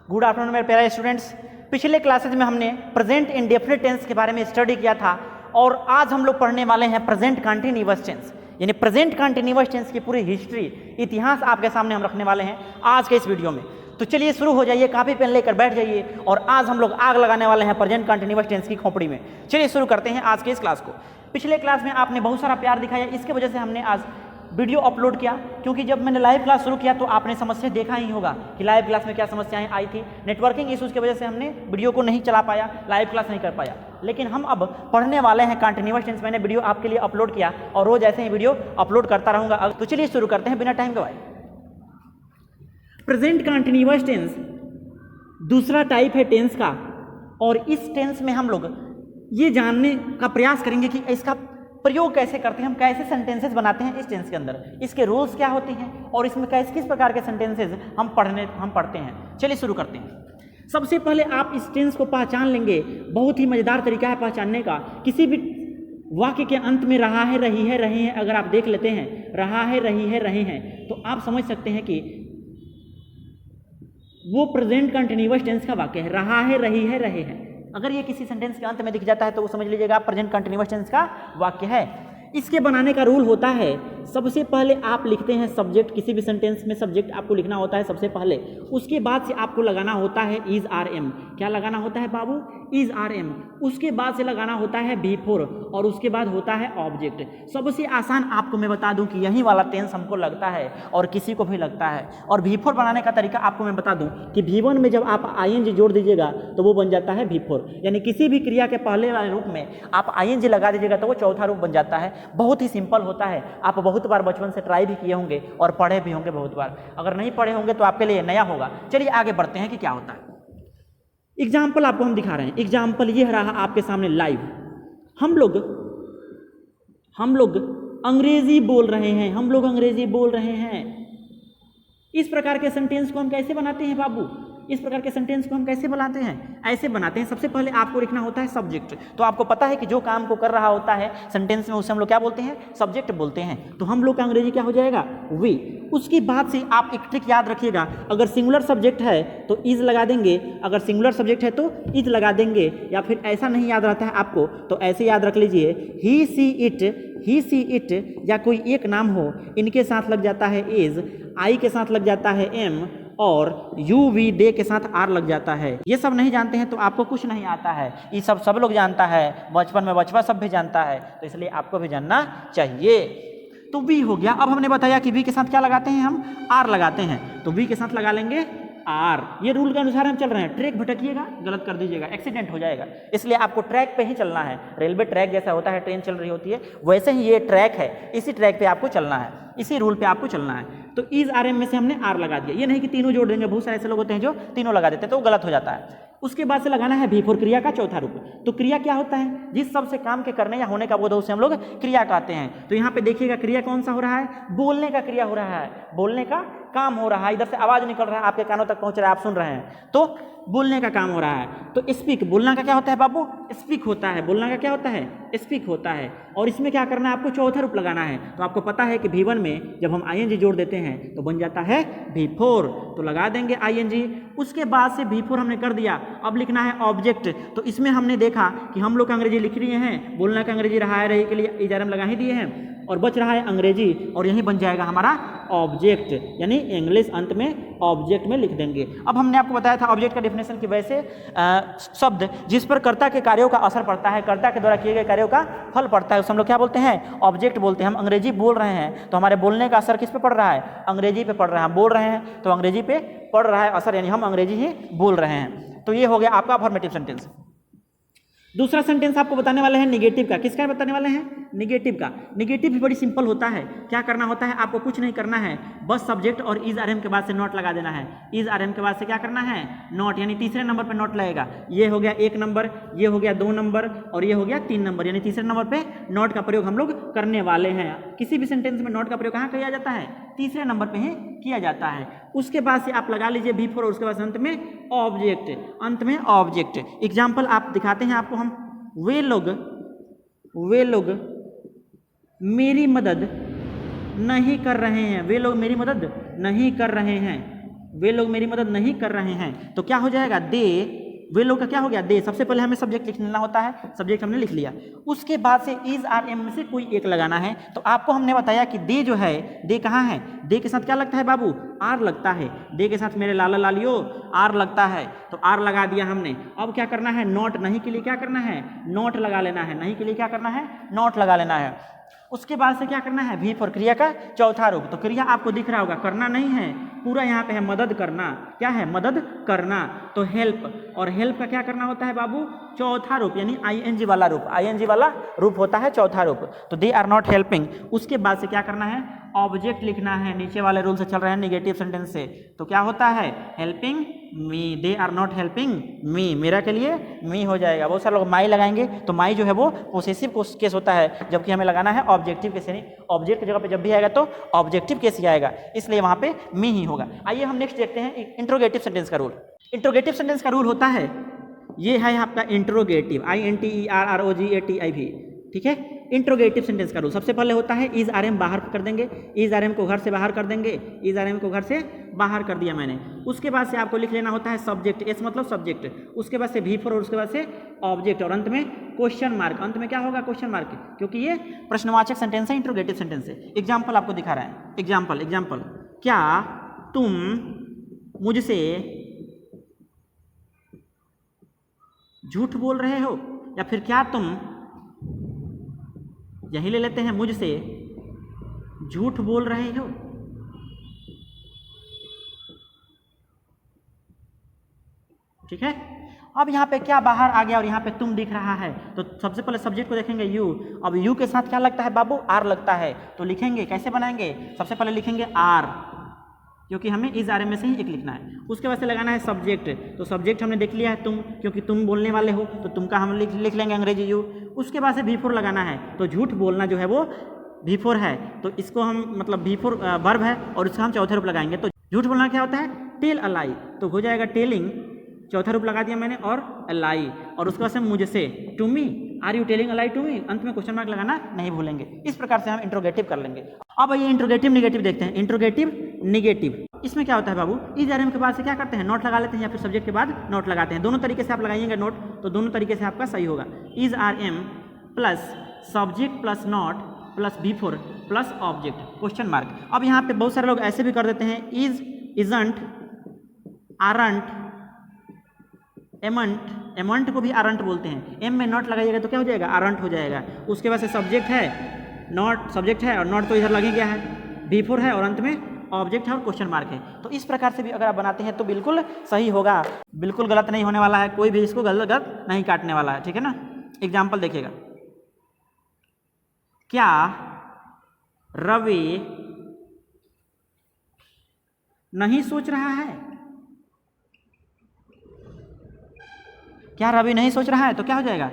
Good afternoon मेरे प्यारे students. पिछले क्लासेज में हमने प्रेजेंट इंडेफिनिट टेंस के बारे में स्टडी किया था और आज हम लोग पढ़ने वाले हैं प्रेजेंट कंटिन्यूअस टेंस, यानी प्रेजेंट कंटिन्यूअस टेंस की पूरी हिस्ट्री, इतिहास आपके सामने हम रखने वाले हैं आज के इस वीडियो में। तो चलिए शुरू हो जाइए, कापी पेन लेकर बैठ जाइए और आज हम लोग आग लगाने वाले हैं प्रेजेंट कंटिन्यूअस टेंस की खोपड़ी में। चलिए शुरू करते हैं आज के इस क्लास को। पिछले क्लास में आपने बहुत सारा प्यार दिखाया, इसके वजह से हमने आज वीडियो अपलोड किया, क्योंकि जब मैंने लाइव क्लास शुरू किया तो आपने समस्या देखा ही होगा कि लाइव क्लास में क्या समस्याएं आई थी। नेटवर्किंग इश्यूज़ की वजह से हमने वीडियो को नहीं चला पाया, लाइव क्लास नहीं कर पाया, लेकिन हम अब पढ़ने वाले हैं कंटिन्यूअस टेंस। मैंने वीडियो आपके लिए अपलोड किया और रोज ऐसे ही वीडियो अपलोड करता रहूँगा। तो चलिए शुरू करते हैं बिना टाइम गवाए। प्रेजेंट कंटिन्यूअस टेंस दूसरा टाइप है टेंस का, और इस टेंस में हम लोग ये जानने का प्रयास करेंगे कि इसका प्रयोग कैसे करते हैं, हम कैसे सेंटेंसेस बनाते हैं इस टेंस के अंदर, इसके रूल्स क्या होते हैं और इसमें किस प्रकार के सेंटेंसेस हम पढ़ते हैं। चलिए शुरू करते हैं। सबसे पहले आप इस टेंस को पहचान लेंगे। बहुत ही मजेदार तरीका है पहचानने का। किसी भी वाक्य के अंत में रहा है, रही है, रहे हैं अगर आप देख लेते हैं, रहा है, रही है, रहे हैं, तो आप समझ सकते हैं कि वो प्रेजेंट कंटिन्यूअस टेंस का वाक्य है। रहा है, रही है, रहे हैं, अगर ये किसी सेंटेंस के अंत में दिख जाता है तो वो समझ लीजिएगा प्रेजेंट कंटिन्यूअस टेंस का वाक्य है। इसके बनाने का रूल होता है, सबसे पहले आप लिखते हैं सब्जेक्ट। किसी भी सेंटेंस में सब्जेक्ट आपको लिखना होता है सबसे पहले, उसके बाद से आपको लगाना होता है इज आर एम। क्या लगाना होता है बाबू? Is are M. उसके बाद से लगाना होता है बिफोर और उसके बाद होता है ऑब्जेक्ट। सबसे आसान आपको मैं बता दूं कि यही वाला टेंस हमको लगता है और किसी को भी लगता है। और बिफोर बनाने का तरीका आपको मैं बता दूं कि V1 में जब आप ING जोड़ दीजिएगा तो वो बन जाता है बिफोर, यानी किसी भी क्रिया के पहले वाले रूप में आप ING लगा दीजिएगा तो वो चौथा रूप बन जाता है। बहुत ही सिंपल होता है। आप बहुत बार बचपन से ट्राई भी किए होंगे और पढ़े भी होंगे बहुत बार। अगर नहीं पढ़े होंगे तो आपके लिए नया होगा। चलिए आगे बढ़ते हैं कि क्या होता है। एग्जाम्पल आपको हम दिखा रहे हैं। एग्जाम्पल ये रहा आपके सामने लाइव। हम लोग अंग्रेजी बोल रहे हैं, हम लोग अंग्रेजी बोल रहे हैं। इस प्रकार के सेंटेंस को हम कैसे बनाते हैं बाबू? इस प्रकार के सेंटेंस को हम कैसे बनाते हैं? ऐसे बनाते हैं। सबसे पहले आपको लिखना होता है सब्जेक्ट। तो आपको पता है कि जो काम को कर रहा होता है सेंटेंस में उसे हम लोग क्या बोलते हैं? सब्जेक्ट बोलते हैं। तो हम लोग का अंग्रेजी क्या हो जाएगा? वी। उसके बाद से आप एक ट्रिक याद रखिएगा, अगर सिंगुलर सब्जेक्ट है तो इज लगा देंगे, अगर सिंगुलर सब्जेक्ट है तो इज लगा देंगे, या फिर ऐसा नहीं याद रहता है आपको तो ऐसे याद रख लीजिए, ही सी इट या कोई एक नाम हो, इनके साथ लग जाता है इज, आई के साथ लग जाता है एम, और यू वी डे के साथ आर लग जाता है। ये सब नहीं जानते हैं तो आपको कुछ नहीं आता है। ये सब लोग जानता है, बचपन में बचपा सब भी जानता है, तो इसलिए आपको भी जानना चाहिए। तो वी हो गया। अब हमने बताया कि वी के साथ क्या लगाते हैं? हम आर लगाते हैं। तो वी के साथ लगा लेंगे आर। ये रूल के अनुसार हम चल रहे हैं। ट्रैक भटकिएगा, गलत कर दीजिएगा, एक्सीडेंट हो जाएगा। इसलिए आपको ट्रैक पे ही चलना है। रेलवे ट्रैक जैसा होता है, ट्रेन चल रही होती है, वैसे ही ये ट्रैक है, इसी ट्रैक पे आपको चलना है, इसी रूल पे आपको चलना है। तो इज आर एम में से हमने आर लगा दिया। ये नहीं कि तीनों जोड़ देंगे, बहुत सारे ऐसे लोग होते हैं जो तीनों लगा देते हैं, तो वो गलत हो जाता है। उसके बाद से लगाना है बिफोर, क्रिया का चौथा रूप। तो क्रिया क्या होता है? जिस सब से काम के करने या होने का बोध हो उसे हम लोग क्रिया कहते हैं। तो यहाँ पे देखिएगा क्रिया कौन सा हो रहा है? बोलने का क्रिया हो रहा है, बोलने का काम हो रहा है। इधर से आवाज निकल रहा है, आपके कानों तक पहुंच रहा है, आप सुन रहे हैं, तो बोलने का काम हो रहा है। तो स्पीक, बोलना का क्या होता है बाबू? स्पीक होता है। बोलना का क्या होता है? स्पीक होता है। और इसमें क्या करना है? आपको चौथा रूप लगाना है। तो आपको पता है कि V1 में जब हम ING जोड़ देते हैं तो बन जाता है बिफोर, तो लगा देंगे ING। उसके बाद से बिफोर हमने कर दिया। अब लिखना है ऑब्जेक्ट। तो इसमें हमने देखा कि हम लोग अंग्रेजी लिख रहे हैं, बोलना का अंग्रेजी रहा है, रही के लिए इज आर एम लगा ही दिए हैं, और बच रहा है अंग्रेजी, और यही बन जाएगा हमारा ऑब्जेक्ट, यानी इंग्लिश अंत में ऑब्जेक्ट में लिख देंगे। अब हमने आपको बताया था ऑब्जेक्ट का डेफिनेशन कि वैसे शब्द जिस पर कर्ता के कार्यों का असर पड़ता है, कर्ता के द्वारा किए गए कार्यों का फल पड़ता है, उसे हम लोग क्या बोलते हैं? ऑब्जेक्ट बोलते हैं। हम अंग्रेजी बोल रहे हैं तो हमारे बोलने का असर किस पे पड़ रहा है? अंग्रेजी पे पड़ रहा है। हम बोल रहे हैं तो अंग्रेजी पे पड़ रहा है असर, यानी हम अंग्रेजी ही बोल रहे हैं। तो ये हो गया आपका अफर्मेटिव सेंटेंस। दूसरा सेंटेंस आपको बताने वाले हैं निगेटिव का। किसका बताने वाले हैं? निगेटिव का। निगेटिव भी बड़ी सिंपल होता है। क्या करना होता है? आपको कुछ नहीं करना है, बस सब्जेक्ट और इज आर एम के बाद से नॉट लगा देना है। इज आर एम के बाद से क्या करना है? नॉट, यानी तीसरे नंबर पे नॉट लगेगा। ये हो गया 1 नंबर, ये हो गया 2 नंबर और ये हो गया 3 नंबर, यानी तीसरे नंबर पे नॉट का प्रयोग हम लोग करने वाले हैं। किसी भी सेंटेंस में नॉट का प्रयोग कहाँ किया जाता है? तीसरे नंबर पे ही किया जाता है। उसके बाद से आप लगा लीजिए बिफोर और उसके बाद अंत में ऑब्जेक्ट, अंत में ऑब्जेक्ट। एग्जाम्पल आप दिखाते हैं आपको हम। वे लोग मेरी मदद नहीं कर रहे हैं। वे लोग मेरी मदद नहीं कर रहे हैं। वे लोग मेरी मदद नहीं कर रहे हैं, तो क्या हो जाएगा, दे, वे लोग का क्या हो गया, दे। सबसे पहले हमें सब्जेक्ट लिख लेना होता है, सब्जेक्ट हमने लिख लिया, उसके बाद से इज आर एम में से कोई एक लगाना है। तो आपको हमने बताया कि दे जो है, दे कहाँ है, दे के साथ क्या लगता है बाबू, आर लगता है, दे के साथ मेरे लाला लालियो आर लगता है, तो आर लगा दिया हमने। अब क्या करना है, नॉट, नहीं के लिए क्या करना है, नॉट लगा लेना है, नहीं के लिए क्या करना है, नॉट लगा लेना है। उसके बाद से क्या करना है, भी फॉर क्रिया का चौथा रूप। तो क्रिया आपको दिख रहा होगा, करना नहीं है, पूरा यहाँ पे है मदद करना, क्या है, मदद करना, तो हेल्प, और हेल्प का क्या करना होता है बाबू, चौथा रूप, यानी आईएनजी वाला रूप, आईएनजी वाला रूप होता है चौथा रूप। तो दे आर नॉट हेल्पिंग, उसके बाद से क्या करना है, ऑब्जेक्ट लिखना है, नीचे वाले रूल से चल रहे हैं नेगेटिव सेंटेंस से। तो क्या होता है, helping me, they are not helping me, मेरा के लिए मी हो जाएगा। बहुत सारे लोग माई लगाएंगे, तो माई जो है वो पोसेसिव केस होता है, जबकि हमें लगाना है ऑब्जेक्टिव केस, यानी ऑब्जेक्ट की जगह पे जब भी आएगा तो ऑब्जेक्टिव केस ही आएगा, इसलिए वहाँ पे मी ही होगा। आइए हम नेक्स्ट देखते हैं इंट्रोगेटिव सेंटेंस का रूल। इंट्रोगेटिव सेंटेंस का रूल होता है, ये है आपका इंट्रोगेटिव, INTERROGATIV, ठीक है। इंट्रोगेटिव सेंटेंस का रूल सबसे पहले होता है इज आर एम बाहर कर देंगे, इज आर एम को घर से बाहर कर देंगे, इज आर एम को घर से बाहर कर दिया मैंने। उसके बाद से आपको लिख लेना होता है सब्जेक्ट, एस मतलब सब्जेक्ट, उसके बाद से भी फॉर, और उसके बाद से ऑब्जेक्ट, और अंत में क्वेश्चन मार्क। अंत में क्या होगा, क्वेश्चन मार्क, क्योंकि ये प्रश्नवाचक सेंटेंस है, इंट्रोगेटिव सेंटेंस है। एग्जाम्पल आपको दिखा रहा है, एग्जाम्पल, क्या तुम मुझसे झूठ बोल रहे हो, या फिर क्या तुम, यही ले लेते हैं, मुझसे झूठ बोल रहे हो। ठीक है। अब यहाँ पे क्या बाहर आ गया और यहाँ पे तुम दिख रहा है, तो सबसे पहले सब्जेक्ट को देखेंगे यू। अब यू के साथ क्या लगता है बाबू, आर लगता है, तो लिखेंगे, कैसे बनाएंगे, सबसे पहले लिखेंगे आर, क्योंकि हमें इस आर में से ही एक लिखना है। उसके बाद से लगाना है सब्जेक्ट, तो सब्जेक्ट हमने देख लिया है तुम, क्योंकि तुम बोलने वाले हो, तो तुम का हम लिख लेंगे अंग्रेजी यू। उसके बाद से भी फोर लगाना है, तो झूठ बोलना जो है वो भी फोर है, तो इसको हम मतलब भी फोर वर्ब है, और इसका हम चौथे रूप लगाएंगे। तो झूठ बोलना क्या होता है, टेल अ लाई, तो हो जाएगा टेलिंग, चौथा रूप लगा दिया मैंने, और लाई, और उसके बाद से मुझसे, to me, are you telling a lie to me, अंत में क्वेश्चन मार्क लगाना नहीं भूलेंगे। इस प्रकार से हम इंट्रोगेटिव कर लेंगे। अब ये इंट्रोगेटिव निगेटिव देखते हैं। इंट्रोगेटिव निगेटिव, इसमें क्या होता है बाबू, इज आर एम के बाद से क्या करते हैं, नोट लगा लेते हैं, या फिर सब्जेक्ट के बाद नोट लगाते हैं। दोनों तरीके से आप लगाइएगा नोट, तो दोनों तरीके से आपका सही होगा। Is are am plus subject plus not plus V four plus object question mark. अब यहाँ पे बहुत सारे लोग ऐसे भी कर देते हैं, इज, इजंट, आरंट, एमंट, एमंट को भी आरंट बोलते हैं, एम में नॉट लगाइएगा तो क्या हो जाएगा, आरंट हो जाएगा। उसके बाद से सब्जेक्ट है, नॉट सब्जेक्ट है, और नॉट तो इधर लग ही गया है, बी फोर है, और अंत में ऑब्जेक्ट है और क्वेश्चन मार्क है। तो इस प्रकार से भी अगर आप बनाते हैं तो बिल्कुल सही होगा, बिल्कुल गलत नहीं होने वाला है, कोई भी इसको गलत नहीं काटने वाला है, ठीक है ना। एग्जाम्पल देखिएगा, क्या रवि नहीं सोच रहा है, क्या रवि नहीं सोच रहा है, तो क्या हो जाएगा,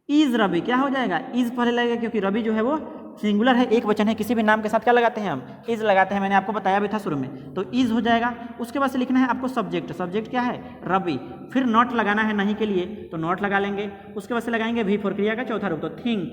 इज रवि, क्या हो जाएगा, इज पहले लगेगा, क्योंकि रवि जो है वो सिंगुलर है, एक वचन है, किसी भी नाम के साथ क्या लगाते हैं हम, इज लगाते हैं, मैंने आपको बताया भी था शुरू में, तो इज हो जाएगा। उसके बाद से लिखना है आपको सब्जेक्ट, सब्जेक्ट क्या है, रवि, फिर नॉट लगाना है नहीं के लिए, तो नॉट लगा लेंगे। उसके बाद से लगाएंगे भी फोर क्रिया का चौथा रूप, तो थिंक,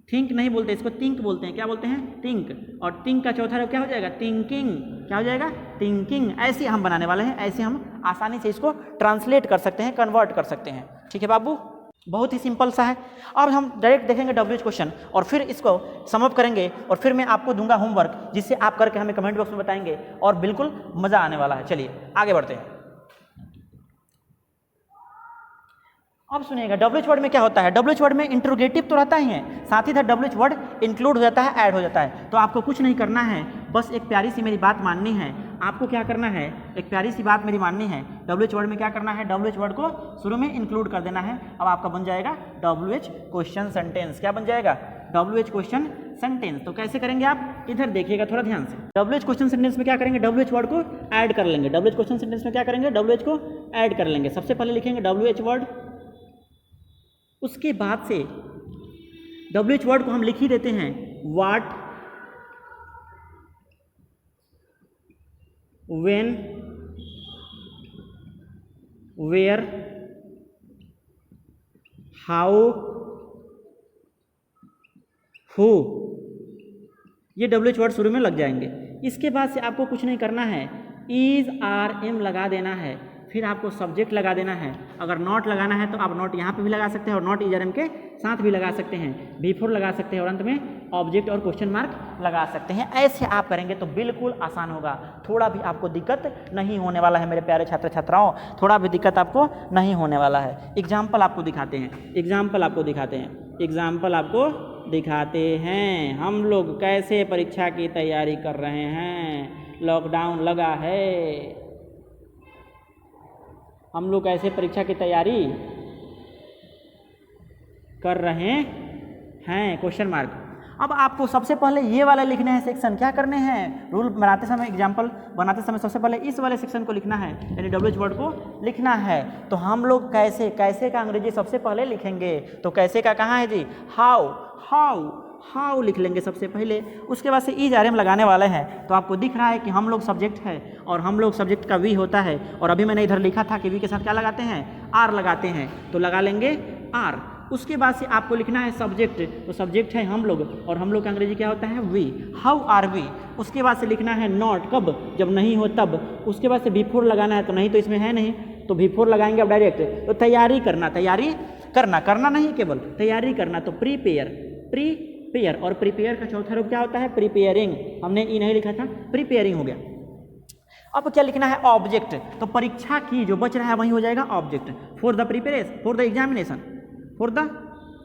थिंक नहीं बोलते, इसको थिंक बोलते हैं, क्या बोलते हैं, थिंक, और थिंक का चौथा रूप क्या हो जाएगा, थिंकिंग, क्या हो जाएगा, थिंकिंग। ऐसे हम बनाने वाले हैं, ऐसे हम आसानी से इसको ट्रांसलेट कर सकते हैं, कन्वर्ट कर सकते हैं, ठीक है बाबू, बहुत ही सिंपल सा है। अब हम डायरेक्ट देखेंगे WH क्वेश्चन, और फिर इसको समअप करेंगे, और फिर मैं आपको दूंगा होमवर्क, जिससे आप करके हमें कमेंट बॉक्स में बताएंगे, और बिल्कुल मज़ा आने वाला है। चलिए आगे बढ़ते हैं। अब सुनिएगा, WH वर्ड में क्या होता है, WH वर्ड में इंट्रोगेटिव तो रहता ही है, साथ ही साथ WH वर्ड इंक्लूड हो जाता है, ऐड हो जाता है। तो आपको कुछ नहीं करना है, बस एक प्यारी सी मेरी बात माननी है। आपको क्या करना है, एक प्यारी सी बात मेरी माननी है। WH वर्ड में क्या करना है, WH वर्ड को शुरू में इंक्लूड कर देना है। अब आपका बन जाएगा WH क्वेश्चन सेंटेंस। क्या बन जाएगा, WH क्वेश्चन सेंटेंस। तो कैसे करेंगे आप, इधर देखिएगा थोड़ा ध्यान से। WH क्वेश्चन सेंटेंस में क्या करेंगे, WH वर्ड को ऐड कर लेंगे। WH क्वेश्चन सेंटेंस में क्या करेंगे, WH को ऐड कर लेंगे। सबसे पहले लिखेंगे WH वर्ड, उसके बाद से WH वर्ड को हम लिख ही देते हैं, what, when, where, how, who, ये WH वर्ड शुरू में लग जाएंगे। इसके बाद से आपको कुछ नहीं करना है, इज आर एम लगा देना है, फिर आपको सब्जेक्ट लगा देना है। अगर नॉट लगाना है तो आप नॉट यहाँ पे भी लगा सकते हैं और नॉट इज आर एम के साथ भी लगा सकते हैं, बिफोर लगा सकते हैं और अंत में ऑब्जेक्ट और क्वेश्चन मार्क लगा सकते हैं। ऐसे आप करेंगे तो बिल्कुल आसान होगा, थोड़ा भी आपको दिक्कत नहीं होने वाला है मेरे प्यारे छात्र छात्राओं, थोड़ा भी दिक्कत आपको नहीं होने वाला है। एग्जाम्पल आपको दिखाते हैं, एग्जाम्पल आपको दिखाते हैं, एग्जाम्पल आपको दिखाते हैं हम लोग कैसे परीक्षा की तैयारी कर रहे हैं। लॉकडाउन लगा है, हम लोग कैसे परीक्षा की तैयारी कर रहे हैं, क्वेश्चन मार्क। अब आपको सबसे पहले ये वाला लिखना है सेक्शन, क्या करने हैं, रूल बनाते समय, एग्जाम्पल बनाते समय सबसे पहले इस वाले सेक्शन को लिखना है, यानी डब्ल्यूएच वर्ड को लिखना है। तो हम लोग कैसे, कैसे का अंग्रेजी सबसे पहले लिखेंगे, तो कैसे का कहाँ है जी, हाउ, हाउ, हाउ लिख लेंगे सबसे पहले। उसके बाद से इज आर एम लगाने वाले हैं, तो आपको दिख रहा है कि हम लोग सब्जेक्ट है और हम लोग सब्जेक्ट का वी होता है, और अभी मैंने इधर लिखा था कि वी के साथ क्या लगाते हैं, आर लगाते हैं, तो लगा लेंगे आर। उसके बाद से आपको लिखना है सब्जेक्ट, तो सब्जेक्ट है हम लोग और हम लोग का अंग्रेजी क्या होता है, वी, हाउ आर वी। उसके बाद से लिखना है नॉट, कब, जब नहीं हो तब। उसके बाद से बिफोर लगाना है, तो नहीं तो इसमें है नहीं, तो बिफोर लगाएंगे अब डायरेक्ट। तो तैयारी करना, तैयारी करना, करना नहीं केवल तैयारी करना, तो प्रीपेयर, प्रीपेयर, और प्रीपेयर का चौथा रूप क्या होता है, प्रीपेयरिंग, हमने ई नहीं लिखा था, प्रीपेयरिंग हो गया। अब क्या लिखना है, ऑब्जेक्ट, तो परीक्षा की जो बच रहा है वही हो जाएगा object, for the preparation, for the examination, for the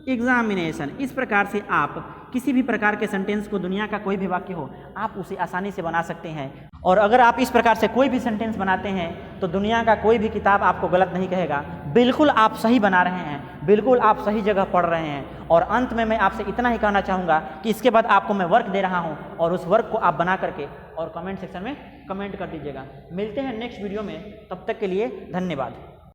examination. इस प्रकार से आप किसी भी प्रकार के सेंटेंस को, दुनिया का कोई भी वाक्य हो, आप उसे आसानी से बना सकते हैं। और अगर आप इस प्रकार से कोई भी सेंटेंस बनाते हैं तो दुनिया का कोई भी किताब आपको गलत नहीं कहेगा, बिल्कुल आप सही बना रहे हैं, बिल्कुल आप सही जगह पढ़ रहे हैं। और अंत में मैं आपसे इतना ही कहना चाहूँगा कि इसके बाद आपको मैं वर्क दे रहा हूँ और उस वर्क को आप बना करके और कमेंट सेक्शन में कमेंट कर दीजिएगा। मिलते हैं नेक्स्ट वीडियो में, तब तक के लिए धन्यवाद।